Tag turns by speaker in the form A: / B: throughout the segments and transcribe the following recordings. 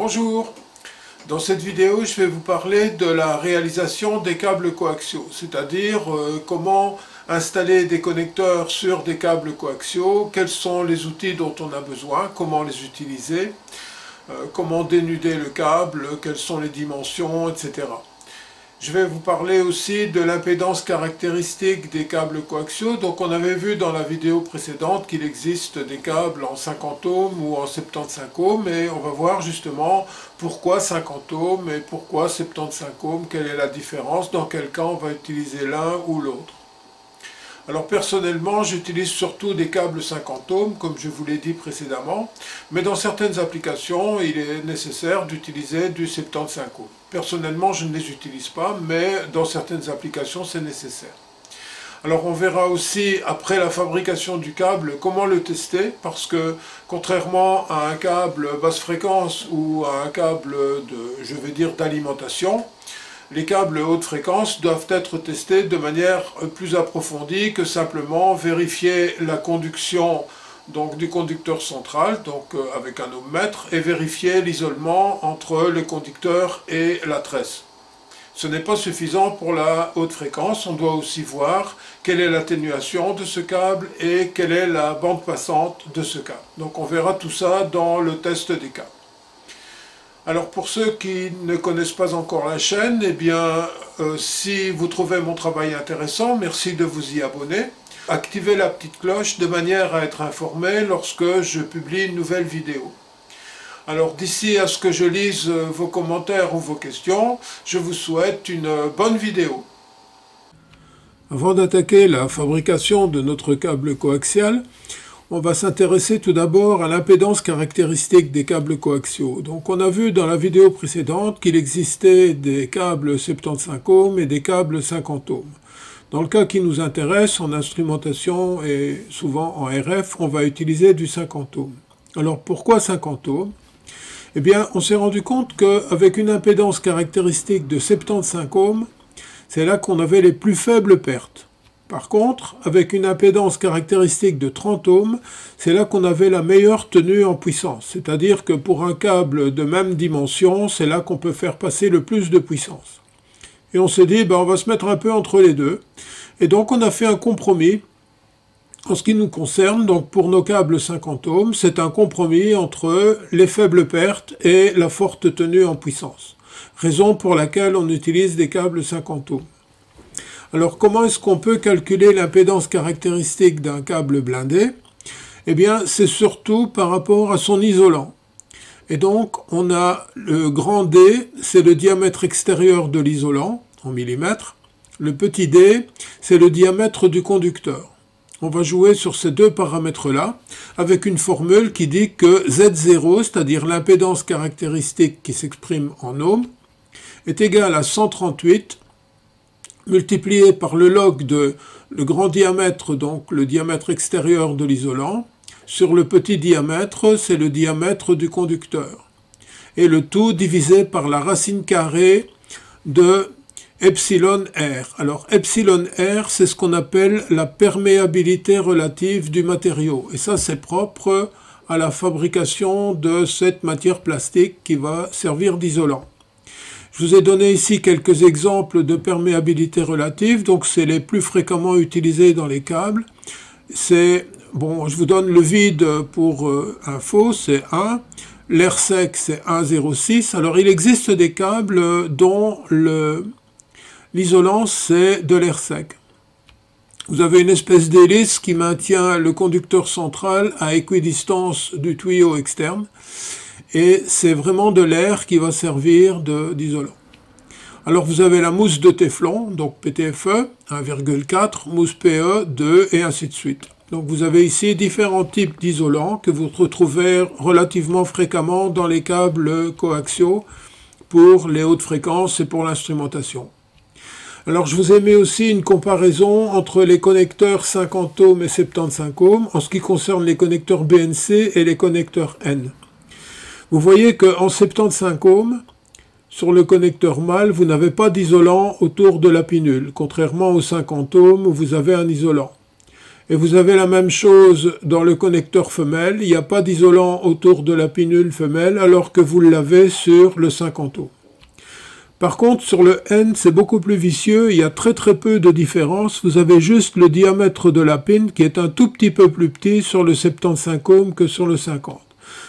A: Bonjour, dans cette vidéo je vais vous parler de la réalisation des câbles coaxiaux, c'est-à-dire comment installer des connecteurs sur des câbles coaxiaux, quels sont les outils dont on a besoin, comment les utiliser, comment dénuder le câble, quelles sont les dimensions, etc. Je vais vous parler aussi de l'impédance caractéristique des câbles coaxiaux. Donc on avait vu dans la vidéo précédente qu'il existe des câbles en 50 ohms ou en 75 ohms, et on va voir justement pourquoi 50 ohms et pourquoi 75 ohms, quelle est la différence, dans quel cas on va utiliser l'un ou l'autre. Alors personnellement, j'utilise surtout des câbles 50 ohms, comme je vous l'ai dit précédemment, mais dans certaines applications, il est nécessaire d'utiliser du 75 ohms. Personnellement, je ne les utilise pas, mais dans certaines applications, c'est nécessaire. Alors on verra aussi, après la fabrication du câble, comment le tester, parce que contrairement à un câble basse fréquence ou à un câble d'alimentation, les câbles haute fréquence doivent être testés de manière plus approfondie que simplement vérifier la conduction du conducteur central, avec un ohmmètre, et vérifier l'isolement entre le conducteur et la tresse. Ce n'est pas suffisant pour la haute fréquence, on doit aussi voir quelle est l'atténuation de ce câble et quelle est la bande passante de ce câble. Donc on verra tout ça dans le test des câbles. Alors pour ceux qui ne connaissent pas encore la chaîne, eh bien si vous trouvez mon travail intéressant, merci de vous y abonner. Activez la petite cloche de manière à être informé lorsque je publie une nouvelle vidéo. Alors d'ici à ce que je lise vos commentaires ou vos questions, je vous souhaite une bonne vidéo. Avant d'attaquer la fabrication de notre câble coaxial, on va s'intéresser tout d'abord à l'impédance caractéristique des câbles coaxiaux. Donc on a vu dans la vidéo précédente qu'il existait des câbles 75 ohms et des câbles 50 ohms. Dans le cas qui nous intéresse, en instrumentation et souvent en RF, on va utiliser du 50 ohms. Alors pourquoi 50 ohms? Eh bien, on s'est rendu compte qu'avec une impédance caractéristique de 75 ohms, c'est là qu'on avait les plus faibles pertes. Par contre, avec une impédance caractéristique de 30 ohms, c'est là qu'on avait la meilleure tenue en puissance. C'est-à-dire que pour un câble de même dimension, c'est là qu'on peut faire passer le plus de puissance. Et on s'est dit, on va se mettre un peu entre les deux. Et donc on a fait un compromis. En ce qui nous concerne, donc pour nos câbles 50 ohms, c'est un compromis entre les faibles pertes et la forte tenue en puissance. Raison pour laquelle on utilise des câbles 50 ohms. Alors comment est-ce qu'on peut calculer l'impédance caractéristique d'un câble blindé? Eh bien c'est surtout par rapport à son isolant. Et donc on a le grand D, c'est le diamètre extérieur de l'isolant, en millimètres. Le petit d, c'est le diamètre du conducteur. On va jouer sur ces deux paramètres-là, avec une formule qui dit que Z0, c'est-à-dire l'impédance caractéristique qui s'exprime en ohms, est égale à 138 multiplié par le log de le grand diamètre, donc le diamètre extérieur de l'isolant, sur le petit diamètre, c'est le diamètre du conducteur. Et le tout divisé par la racine carrée de epsilon r. Alors epsilon r, c'est ce qu'on appelle la perméabilité relative du matériau. Et ça, c'est propre à la fabrication de cette matière plastique qui va servir d'isolant. Je vous ai donné ici quelques exemples de perméabilité relative, donc c'est les plus fréquemment utilisés dans les câbles. Je vous donne le vide pour info, c'est 1, l'air sec c'est 1,06. Alors il existe des câbles dont l'isolant c'est de l'air sec. Vous avez une espèce d'hélice qui maintient le conducteur central à équidistance du tuyau externe. Et c'est vraiment de l'air qui va servir d'isolant. Alors vous avez la mousse de téflon, donc PTFE, 1,4, mousse PE, 2, et ainsi de suite. Donc vous avez ici différents types d'isolants que vous retrouvez relativement fréquemment dans les câbles coaxiaux pour les hautes fréquences et pour l'instrumentation. Alors je vous ai mis aussi une comparaison entre les connecteurs 50 ohms et 75 ohms en ce qui concerne les connecteurs BNC et les connecteurs N. Vous voyez qu'en 75 ohms, sur le connecteur mâle, vous n'avez pas d'isolant autour de la pinule, contrairement aux 50 ohms où vous avez un isolant. Et vous avez la même chose dans le connecteur femelle, il n'y a pas d'isolant autour de la pinule femelle alors que vous l'avez sur le 50 ohms. Par contre, sur le N, c'est beaucoup plus vicieux, il y a très peu de différence. Vous avez juste le diamètre de la pin qui est un tout petit peu plus petit sur le 75 ohms que sur le 50.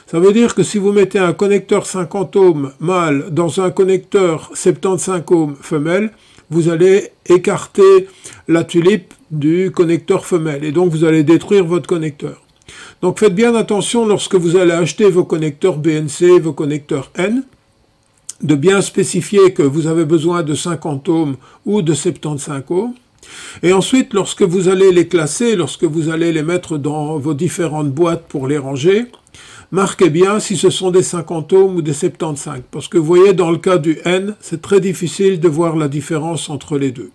A: Ça veut dire que si vous mettez un connecteur 50 ohms mâle dans un connecteur 75 ohms femelle, vous allez écarter la tulipe du connecteur femelle et donc vous allez détruire votre connecteur. Donc faites bien attention lorsque vous allez acheter vos connecteurs BNC, vos connecteurs N, de bien spécifier que vous avez besoin de 50 ohms ou de 75 ohms. Et ensuite, lorsque vous allez les classer, lorsque vous allez les mettre dans vos différentes boîtes pour les ranger, marquez bien si ce sont des 50 ohms ou des 75. Parce que vous voyez, dans le cas du N, c'est très difficile de voir la différence entre les deux.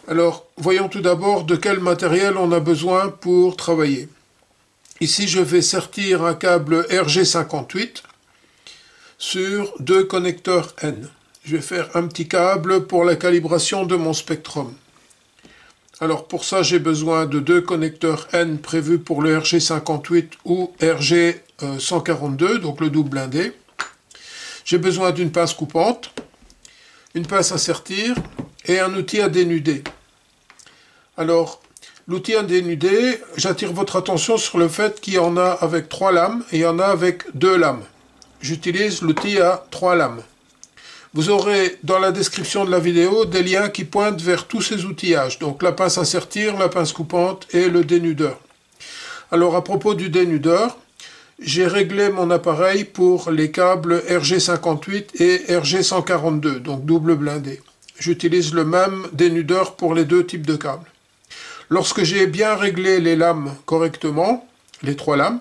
A: Alors, voyons tout d'abord de quel matériel on a besoin pour travailler. Ici, je vais sertir un câble RG58 sur deux connecteurs N. Je vais faire un petit câble pour la calibration de mon spectrum. Alors pour ça, j'ai besoin de deux connecteurs N prévus pour le RG58 ou RG142, donc le double blindé. J'ai besoin d'une pince coupante, une pince à sertir et un outil à dénuder. Alors, l'outil à dénuder, j'attire votre attention sur le fait qu'il y en a avec 3 lames et il y en a avec 2 lames. J'utilise l'outil à 3 lames. Vous aurez dans la description de la vidéo des liens qui pointent vers tous ces outillages, donc la pince à sertir, la pince coupante et le dénudeur. Alors à propos du dénudeur, j'ai réglé mon appareil pour les câbles RG58 et RG142, donc double blindé. J'utilise le même dénudeur pour les deux types de câbles. Lorsque j'ai bien réglé les lames correctement, les 3 lames,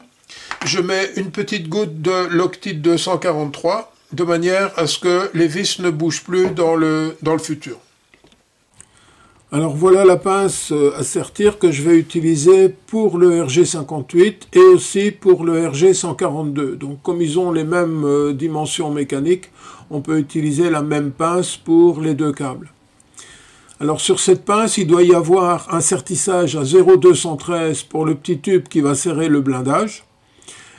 A: je mets une petite goutte de Loctite 243 de manière à ce que les vis ne bougent plus dans le futur. Alors voilà la pince à sertir que je vais utiliser pour le RG58 et aussi pour le RG142. Donc comme ils ont les mêmes dimensions mécaniques, on peut utiliser la même pince pour les deux câbles. Alors sur cette pince, il doit y avoir un sertissage à 0,213 pour le petit tube qui va serrer le blindage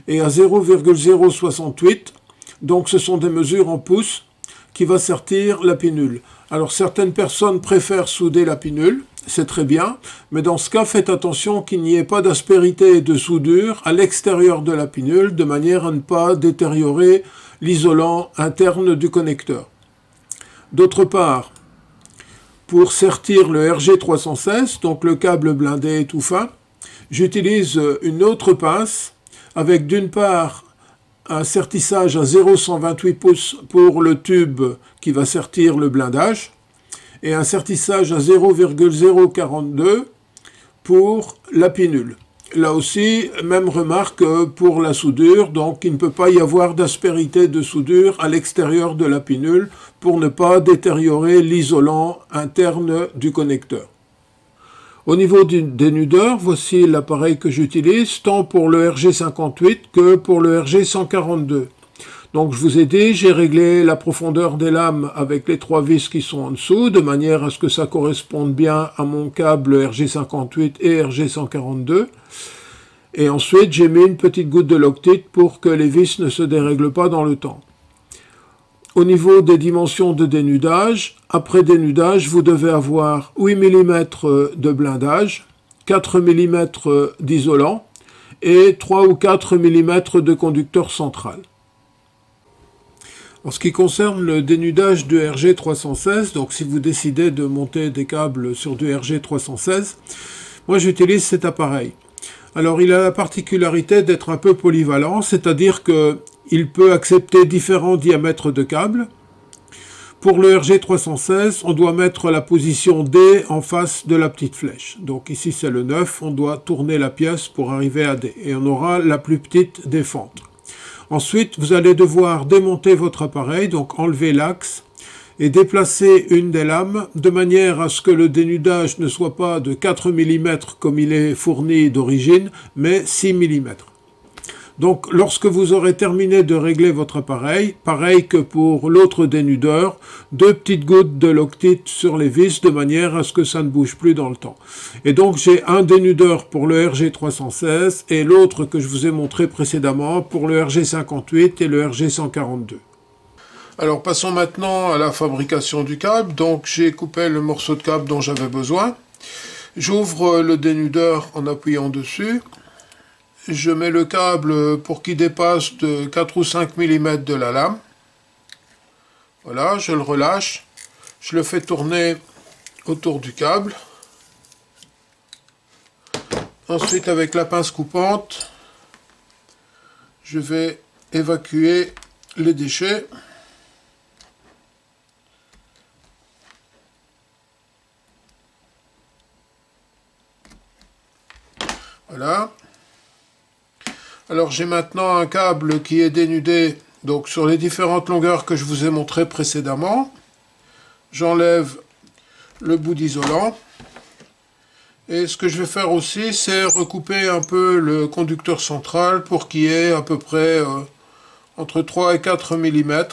A: et à 0,068, donc ce sont des mesures en pouces, qui va sertir la pinule. Alors certaines personnes préfèrent souder la pinule, c'est très bien, mais dans ce cas, faites attention qu'il n'y ait pas d'aspérité et de soudure à l'extérieur de la pinule, de manière à ne pas détériorer l'isolant interne du connecteur. D'autre part, pour sertir le RG316, donc le câble blindé tout fin, j'utilise une autre pince avec d'une part un sertissage à 0,128 pouces pour le tube qui va sertir le blindage et un sertissage à 0,042 pour la pinule. Là aussi, même remarque pour la soudure, donc il ne peut pas y avoir d'aspérité de soudure à l'extérieur de la pinule pour ne pas détériorer l'isolant interne du connecteur. Au niveau du dénudeur, voici l'appareil que j'utilise, tant pour le RG58 que pour le RG142. Donc je vous ai dit, j'ai réglé la profondeur des lames avec les 3 vis qui sont en dessous, de manière à ce que ça corresponde bien à mon câble RG58 et RG142. Et ensuite, j'ai mis une petite goutte de Loctite pour que les vis ne se dérèglent pas dans le temps. Au niveau des dimensions de dénudage, après dénudage, vous devez avoir 8 mm de blindage, 4 mm d'isolant et 3 ou 4 mm de conducteur central. En ce qui concerne le dénudage du RG316, donc si vous décidez de monter des câbles sur du RG316, moi j'utilise cet appareil. Alors il a la particularité d'être un peu polyvalent, c'est-à-dire que il peut accepter différents diamètres de câbles. Pour le RG316, on doit mettre la position D en face de la petite flèche. Donc ici c'est le 9, on doit tourner la pièce pour arriver à D. Et on aura la plus petite des fentes. Ensuite, vous allez devoir démonter votre appareil, donc enlever l'axe et déplacer une des lames de manière à ce que le dénudage ne soit pas de 4 mm comme il est fourni d'origine, mais 6 mm. Donc lorsque vous aurez terminé de régler votre appareil, pareil que pour l'autre dénudeur, 2 petites gouttes de Loctite sur les vis de manière à ce que ça ne bouge plus dans le temps. Et donc j'ai un dénudeur pour le RG316 et l'autre que je vous ai montré précédemment pour le RG58 et le RG142. Alors passons maintenant à la fabrication du câble. Donc j'ai coupé le morceau de câble dont j'avais besoin. J'ouvre le dénudeur en appuyant dessus. Je mets le câble pour qu'il dépasse de 4 ou 5 mm de la lame. Voilà, je le relâche. Je le fais tourner autour du câble. Ensuite, avec la pince coupante, je vais évacuer les déchets. Voilà. Alors j'ai maintenant un câble qui est dénudé donc sur les différentes longueurs que je vous ai montrées précédemment. J'enlève le bout d'isolant. Et ce que je vais faire aussi, c'est recouper un peu le conducteur central pour qu'il y ait à peu près entre 3 et 4 mm.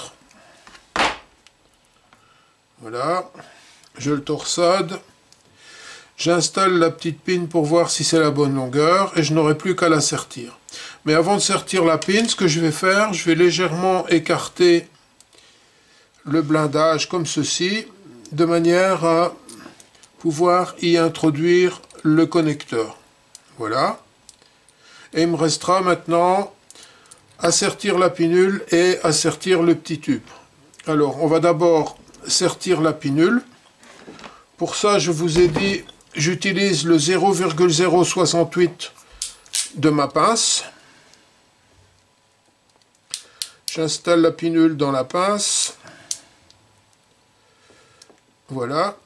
A: Voilà. Je le torsade. J'installe la petite pin pour voir si c'est la bonne longueur et je n'aurai plus qu'à la sertir. Mais avant de sertir la pin, ce que je vais faire, je vais légèrement écarter le blindage comme ceci, de manière à pouvoir y introduire le connecteur. Voilà. Et il me restera maintenant à sertir la pinule et à sertir le petit tube. Alors, on va d'abord sertir la pinule. Pour ça, je vous ai dit, j'utilise le 0,068 de ma pince. J'installe la pinule dans la pince. Voilà.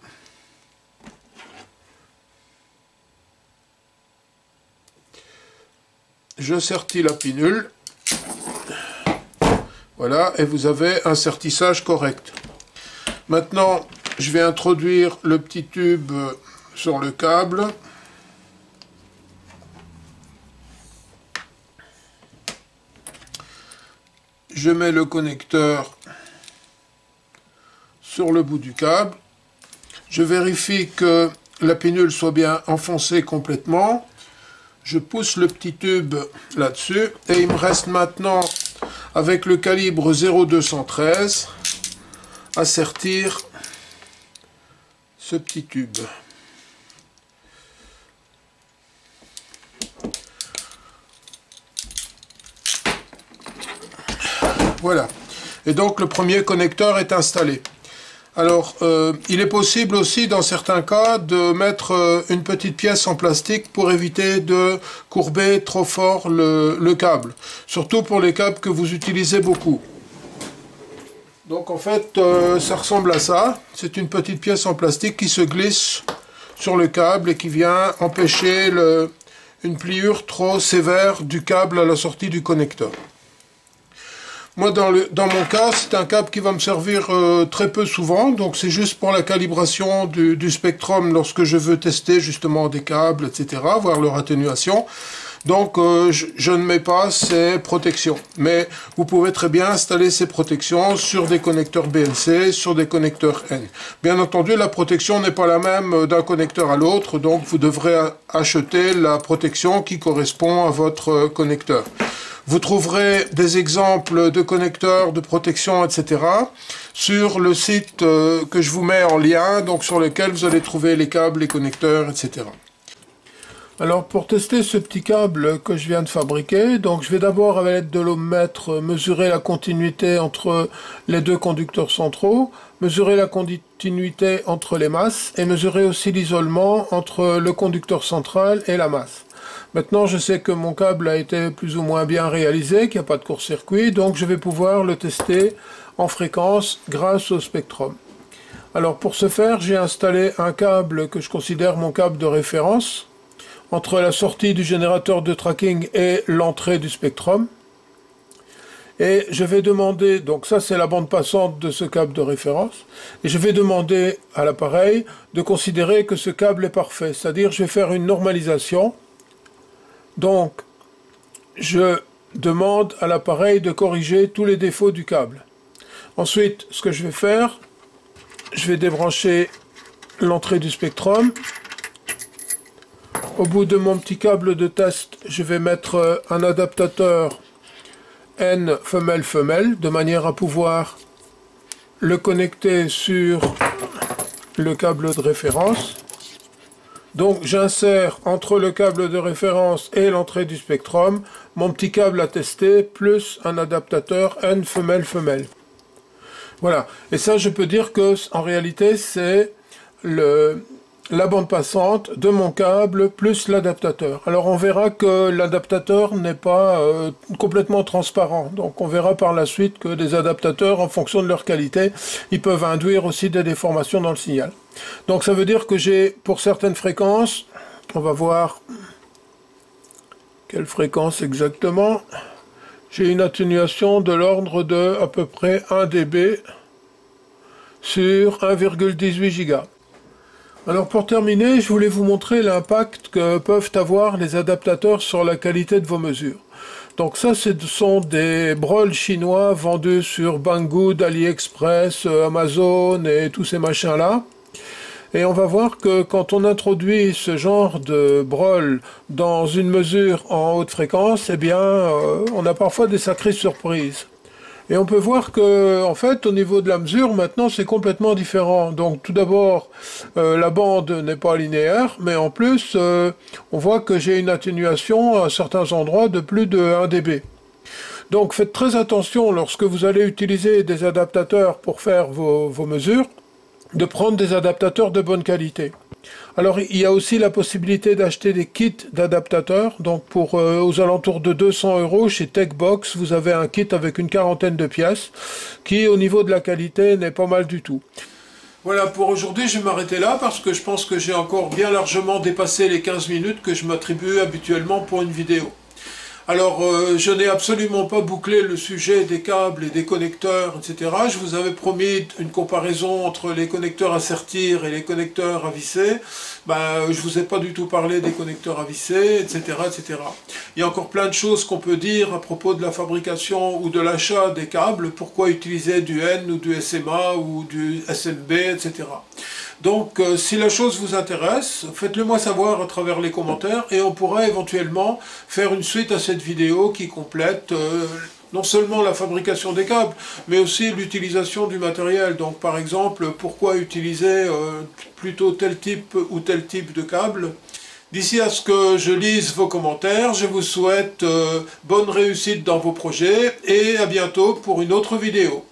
A: Je sertis la pinule. Voilà, et vous avez un sertissage correct. Maintenant, je vais introduire le petit tube sur le câble. Je mets le connecteur sur le bout du câble. Je vérifie que la pinule soit bien enfoncée complètement. Je pousse le petit tube là-dessus. Et il me reste maintenant, avec le calibre 0,213, à sertir ce petit tube. Voilà. Et donc le premier connecteur est installé. Alors, il est possible aussi, dans certains cas, de mettre une petite pièce en plastique pour éviter de courber trop fort le câble. Surtout pour les câbles que vous utilisez beaucoup. Donc en fait, ça ressemble à ça. C'est une petite pièce en plastique qui se glisse sur le câble et qui vient empêcher une pliure trop sévère du câble à la sortie du connecteur. Moi, dans mon cas, c'est un câble qui va me servir très peu souvent, donc c'est juste pour la calibration du Spectrum lorsque je veux tester justement des câbles, etc., voir leur atténuation. Donc, je ne mets pas ces protections. Mais vous pouvez très bien installer ces protections sur des connecteurs BNC, sur des connecteurs N. Bien entendu, la protection n'est pas la même d'un connecteur à l'autre, donc vous devrez acheter la protection qui correspond à votre connecteur. Vous trouverez des exemples de connecteurs, de protection, etc. sur le site que je vous mets en lien, donc sur lequel vous allez trouver les câbles, les connecteurs, etc. Alors pour tester ce petit câble que je viens de fabriquer, donc je vais d'abord avec l'aide de l'ohmmètre mesurer la continuité entre les deux conducteurs centraux, mesurer la continuité entre les masses et mesurer aussi l'isolement entre le conducteur central et la masse. Maintenant, je sais que mon câble a été plus ou moins bien réalisé, qu'il n'y a pas de court-circuit, donc je vais pouvoir le tester en fréquence grâce au Spectrum. Alors pour ce faire, j'ai installé un câble que je considère mon câble de référence entre la sortie du générateur de tracking et l'entrée du Spectrum. Et je vais demander, donc ça c'est la bande passante de ce câble de référence, et je vais demander à l'appareil de considérer que ce câble est parfait, c'est-à-dire je vais faire une normalisation. Donc, je demande à l'appareil de corriger tous les défauts du câble. Ensuite, ce que je vais faire, je vais débrancher l'entrée du Spectrum. Au bout de mon petit câble de test, je vais mettre un adaptateur N femelle-femelle, de manière à pouvoir le connecter sur le câble de référence. Donc j'insère entre le câble de référence et l'entrée du Spectrum mon petit câble à tester plus un adaptateur N femelle-femelle. Voilà, et ça je peux dire que en réalité c'est la bande passante de mon câble plus l'adaptateur. Alors on verra que l'adaptateur n'est pas complètement transparent, donc on verra par la suite que des adaptateurs, en fonction de leur qualité, ils peuvent induire aussi des déformations dans le signal. Donc ça veut dire que j'ai, pour certaines fréquences, on va voir quelle fréquence exactement, j'ai une atténuation de l'ordre de à peu près 1 dB sur 1,18 Go. Alors pour terminer, je voulais vous montrer l'impact que peuvent avoir les adaptateurs sur la qualité de vos mesures. Donc ça, ce sont des brols chinois vendus sur Banggood, AliExpress, Amazon et tous ces machins-là. Et on va voir que quand on introduit ce genre de brol dans une mesure en haute fréquence, eh bien, on a parfois des sacrées surprises. Et on peut voir que, en fait, au niveau de la mesure, maintenant, c'est complètement différent. Donc, tout d'abord, la bande n'est pas linéaire, mais en plus, on voit que j'ai une atténuation à certains endroits de plus de 1 dB. Donc, faites très attention lorsque vous allez utiliser des adaptateurs pour faire vos mesures, de prendre des adaptateurs de bonne qualité. Alors, il y a aussi la possibilité d'acheter des kits d'adaptateurs. Donc, pour aux alentours de 200 € chez Techbox, vous avez un kit avec une quarantaine de pièces qui, au niveau de la qualité, n'est pas mal du tout. Voilà, pour aujourd'hui, je vais m'arrêter là parce que je pense que j'ai encore bien largement dépassé les 15 minutes que je m'attribue habituellement pour une vidéo. Alors, je n'ai absolument pas bouclé le sujet des câbles et des connecteurs, etc. Je vous avais promis une comparaison entre les connecteurs à sertir et les connecteurs à visser. Ben, je vous ai pas du tout parlé des connecteurs à visser, etc., etc. Il y a encore plein de choses qu'on peut dire à propos de la fabrication ou de l'achat des câbles. Pourquoi utiliser du N ou du SMA ou du SMB, etc. Donc, si la chose vous intéresse, faites-le moi savoir à travers les commentaires et on pourra éventuellement faire une suite à cette vidéo qui complète non seulement la fabrication des câbles, mais aussi l'utilisation du matériel. Donc, par exemple, pourquoi utiliser plutôt tel type ou tel type de câble. D'ici à ce que je lise vos commentaires, je vous souhaite bonne réussite dans vos projets et à bientôt pour une autre vidéo.